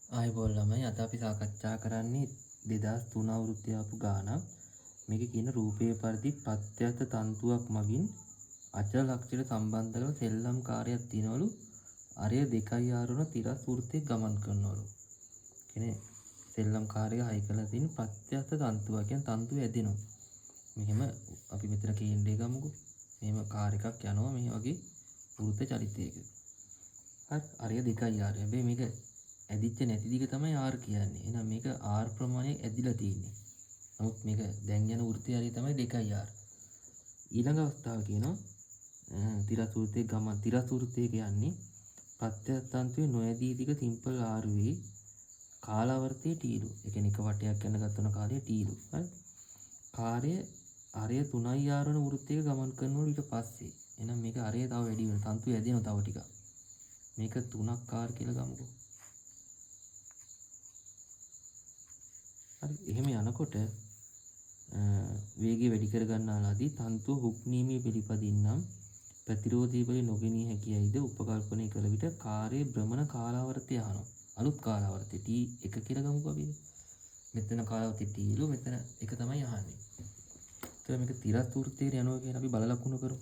ආයුබෝවන් ළමයි අද අපි සාකච්ඡා කරන්නේ 2003 අවුරුද්දේ ආපු ගානක්. මේකේ කියන රූපයේ පරිදි ප්‍රත්‍යක්ෂ තන්තුවක් මගින් අචල ලක්ෂණ සම්බන්ධ කරලා සෙල්ලම් කාර්යයක් තියනවලු. අරය 2R වන තිරස් වෘත්තයේ ගමන් කරනවලු. කියන්නේ සෙල්ලම් කාර්යය හයි කරලා තියෙන ප්‍රත්‍යක්ෂ තන්තුවක්. කියන්නේ තන්තුව ඇදෙනවා. මෙහෙම අපි මෙතන කේන්ද්‍රය ගමුකෝ. මෙහෙම කාර් එකක් යනවා මේ වගේ වෘත්ත චලිතයක. හරි අරය 2R. හැබැයි මේක ඇදිච්ච නැති දිග තමයි R කියන්නේ. එහෙනම් මේක R ප්‍රමාණය ඇදිලා තියෙන්නේ. නමුත් මේක දැන් යන වෘත්තය හරිය තමයි 2R. ඊළඟ අවස්ථාව කියනවා තිරස් වෘත්තයේ ගමන් තිරස් වෘත්තය කියන්නේ ප්‍රත්‍යස්තන්තුවේ නොඇදී දිග සිම්පල් R වේ කාලාවර්තයේ T-ලු. ඒ කියන්නේ එක වටයක් යන ගතන කාලය T-ලු. හරි. කාර්ය අරය 3R වන වෘත්තයක ගමන් කරනකොට ඊට පස්සේ එහෙනම් මේක අරය තව වැඩි වෙනවා. තන්තුව ඇදෙනවා තව ටිකක්. මේක 3R කියලා ගමුකෝ. හරි එහෙම යනකොට වේගය වැඩි කර ගන්නාලාදී තන්තුව හුක් නීමේ පිළිපදින්නම් ප්‍රතිරෝධී වලින් නොගෙනී හැකියයිද උපකල්පනය කළ විට කාර්යයේ භ්‍රමණ කාලාවර්තය අහනවා. අලුත් කාලාවර්තය T1 කියලා ගමුකෝ අපි. මෙතන කාලාවර්තය T ලු මෙතන එක තමයි අහන්නේ. ඒතර මේක තිරස් වෘත්තයට යනවා කියන අපි බල ලකුණු කරමු.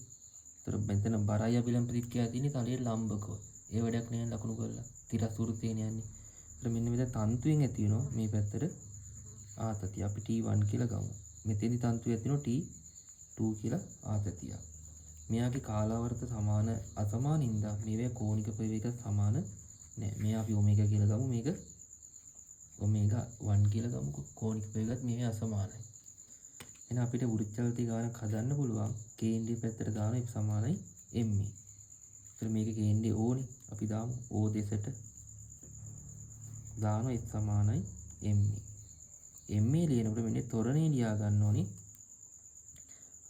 ඒතර මෙතන බරයි අබිලම් ප්‍රතික්‍රියා තියෙන්නේ තලයේ ලම්බකව. ඒ වැඩක් නෑ ලකුණු කරලා. තිරස් වෘත්තේනේ යන්නේ. ඒතර මෙන්න මෙතන තන්තුවෙන් ඇති වෙනවා මේ පැත්තට ආතතිය අපි T1 කියලා ගමු. මෙතෙන්දි තන්තුව ඇතිනෝ T2 කියලා ආතතිය. මෙයාගේ කාලාවර්ත සමාන අසමානින්ද මේවා කෝණික ප්‍රවේග සමාන නෑ. මෙයා අපි ඔමේගා කියලා ගමු. මේක ඔමේගා 1 කියලා ගමුකෝ. කෝණික ප්‍රවේගත් මේවා අසමානයි. එහෙනම් අපිට වෘත්තචලිතය ගානක් හදන්න පුළුවන්. කේන්ද්‍රය පැත්තට දාන එක සමානයි MA. ඒතර මේක කේන්ද්‍රය ඕනේ. අපි දාමු O දෙසට දාන එක සමානයි MA. MA ලියනකොට මෙන්න තොරණේ ලියා ගන්න ඕනේ.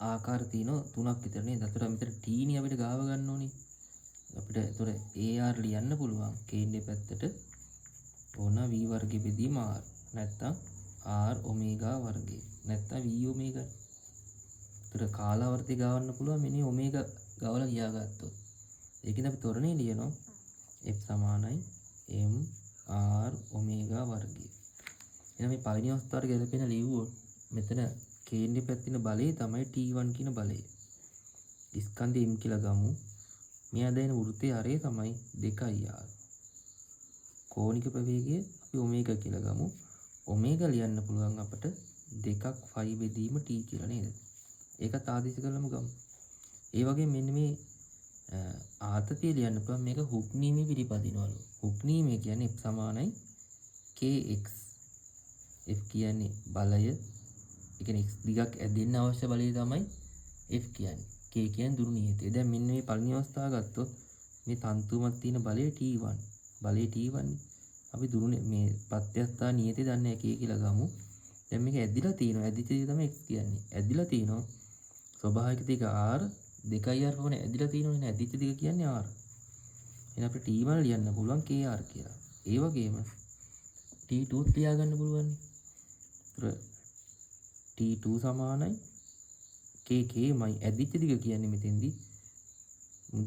ආකාර තියෙනවා 3ක් විතර නේද? අතට මෙතන T නේ අපිට ගාව ගන්න ඕනේ. අපිට ඒතොර AR ලියන්න පුළුවන් කේන්ද්‍රය පැත්තට ඕන V වර්ගය බෙදීම R. නැත්තම් R ඔමේගා වර්ගය. නැත්තම් V ඔමේගා. ඒතර කාලාවර්තය ගාවන්න පුළුවන් මෙන්න ඔමේගා ගාවලා ලියාගත්තොත්. ඒකෙන් අපි තොරණේ ලියනවා F සමානයි M R ඔමේගා වර්ගය. එහෙනම් මේ පළවෙනි අවස්ථාවට ගැලපෙන ලියුවොත් මෙතන කේන්ද්‍රය පැත්තේ බලය තමයි T1 කියන බලය. ස්කන්ධය M කියලා ගමු. මෙයා දැන් වෘත්තයේ හරය තමයි 2R. කෝණික ප්‍රවේගය අපි ඔමේගා කියලා ගමු. ඔමේගා ලියන්න පුළුවන් අපට 2ක් ෆයි බෙදීම T කියලා නේද? ඒකත් ආදේශ කරලම ගමු. ඒ වගේ මෙන්න මේ ආතතිය ලියන්න පුළුවන් මේක හුක් නීමේ පිළිපදිනවලු. හුක් නීමේ කියන්නේ F සමානයි KX. F කියන්නේ බලය. ඒ කියන්නේ x දිගක් ඇදෙන්න අවශ්‍ය බලය තමයි F කියන්නේ. K කියන්නේ දුරු නියතය. දැන් මෙන්න මේ පළවෙනි අවස්ථාව ගත්තොත් මේ තන්තුමත් තියෙන බලය T1. බලය T1. අපි දුරු මේ ප්‍රත්‍යස්ථා නියතය දන්නේ K කියලා ගමු. දැන් මේක ඇදිලා තියෙනවා. ඇදිච්ච දේ තමයි x කියන්නේ. ඇදිලා තියෙනවා. ස්වභාවික දිග R 2R වුණ ඇදිලා තියෙනවනේ නේ. ඇදිච්ච දිග කියන්නේ R. එහෙනම් අපිට T1 ලියන්න පුළුවන් KR කියලා. ඒ වගේම T2 ලියා ගන්න පුළුවන්. T2 සමානයි KKමයි ඇදිච්ච දිග කියන්නේ මෙතෙන්දි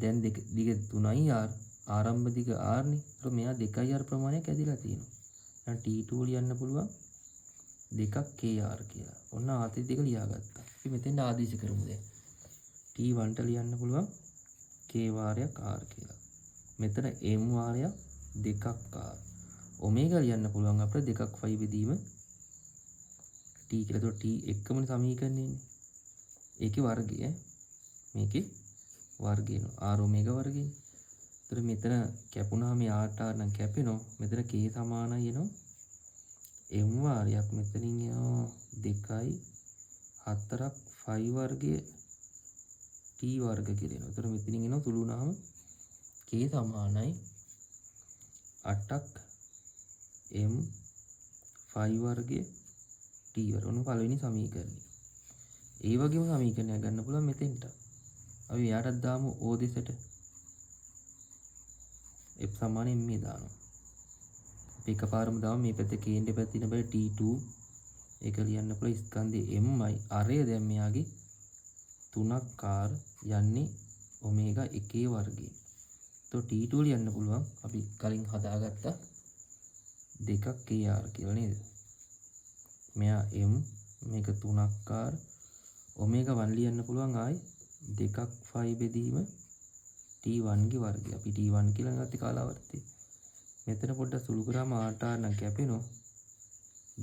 දැන් දිග 3යි R ආරම්භ දිග R නේ. ඒතර මෙයා 2R ප්‍රමාණයක් ඇදිලා තියෙනවා. එහෙනම් T2 ලියන්න පුළුවන් 2ක් KR කියලා. ඔන්න ආතති දෙක ලියාගත්තා. අපි මෙතෙන් ආදේශ කරමු දැන්. T1ට ලියන්න පුළුවන් K වාරයක් R කියලා. මෙතන M වාරයක් 2ක් R. ඔමේගා ලියන්න පුළුවන් අපිට 2ක් ෆයි බෙදීම T කියලා. ඒතකොට T එකම සමීකරණය ඉන්නේ. ඒකේ වර්ගය මේකේ වර්ගය එනවා. R ඔමේගා වර්ගය. ඒතර මෙතන කැපුණාම මේ R නම් කැපෙනවා. මෙතන K සමානයි එනවා. M වාරයක් මෙතනින් එනවා 2යි 4ක් 5 වර්ගය T වර්ග කියලා එනවා. ඒතර මෙතනින් එනවා සුළු වුණාම K සමානයි 8ක් M 5 වර්ගය T වර්ග. ඔන්න පළවෙනි සමීකරණය. ඒ වගේම සමීකරණයක් ගන්න පුළුවන් මෙතෙන්ට. අපි එයාටත් දාමු O දෙසට. F සමානයි මේ දානවා. අපි එකපාරම දාමු මේ පැත්තේ කේන්ද්‍රය පැත්තේ ඉන්න බෑ T2. ඒක ලියන්න පුළුවන් ස්කන්ධය Mයි. අරය දැන් මෙයාගේ 3ක් R යන්නේ ඔමේගා 1 වර්ගය. तो T2 ලියන්න පුළුවන් අපි කලින් හදාගත්ත 2ක් kr කියලා නේද? මෙයා m මේක 3ක් r ඔමේගා 1 ලියන්න පුළුවන් ආයි 2ක් 5 බෙදීම t1 ගේ වර්ගය. අපි t1 කියලා ගත්තේ කාලාවර්තය. මෙතන පොඩ්ඩක් සුළු කරාම r නම් කැපෙනවා.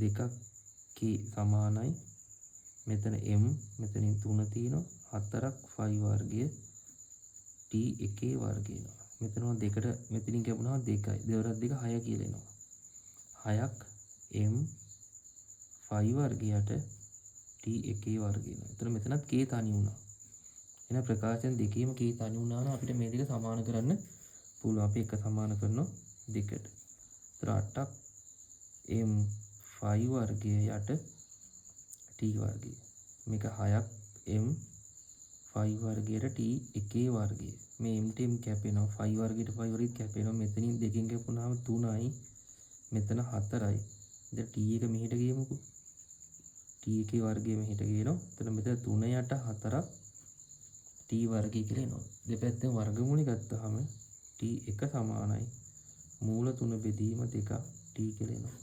2ක් k සමානයි. මෙතන m මෙතනින් 3 තියෙනවා. 4ක් 5 වර්ගය t1 වර්ගය එනවා. මෙතන දෙකට මෙතනින් කැපුණා 2යි. 2 වරක් 2 6 කියලා එනවා. 6ක් m 5 වර්ගයට t1 වර්ගය එනවා. එතන මෙතනත් k තනි වුණා. එන ප්‍රකාශන දෙකේම k තනි වුණා නම් අපිට මේ දෙක සමාන කරන්න පුළුවන්. අපි එක සමාන කරනවා දෙකට. එතන 8ක් m 5 වර්ගය යට t වර්ගය. මේක 6ක් m 5 වර්ගයට t1 වර්ගය. මේ m t m කැපෙනවා 5 වර්ගයට 5 වර්ගයට කැපෙනවා. මෙතනින් දෙකෙන් කැපුණාම 3යි. මෙතන 4යි. දැන් t1 මෙහෙට ගියමුකෝ. t1 වර්ගය මෙහෙට ගේනවා. එතන මෙතන 3 යට 4ක් t වර්ගය කියලා එනවා. දෙපැත්තෙන් වර්ගමූල ගත්තාම t1 සමානයි මූල 3 බෙදීම 2ක් t කියලා එනවා.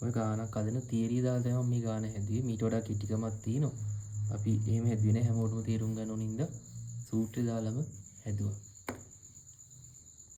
ඔය ගානක් අදින තියරිය දාලා තමයි මේ ගාන හැදුවේ. මීට වඩා කිටිකමක් තියෙනවා. අපි එහෙම හැදුවේ නැහැ. හැමෝටම තේරුම් ගන්න ඕනින්ද සූත්‍රය දාලම හැදුවා.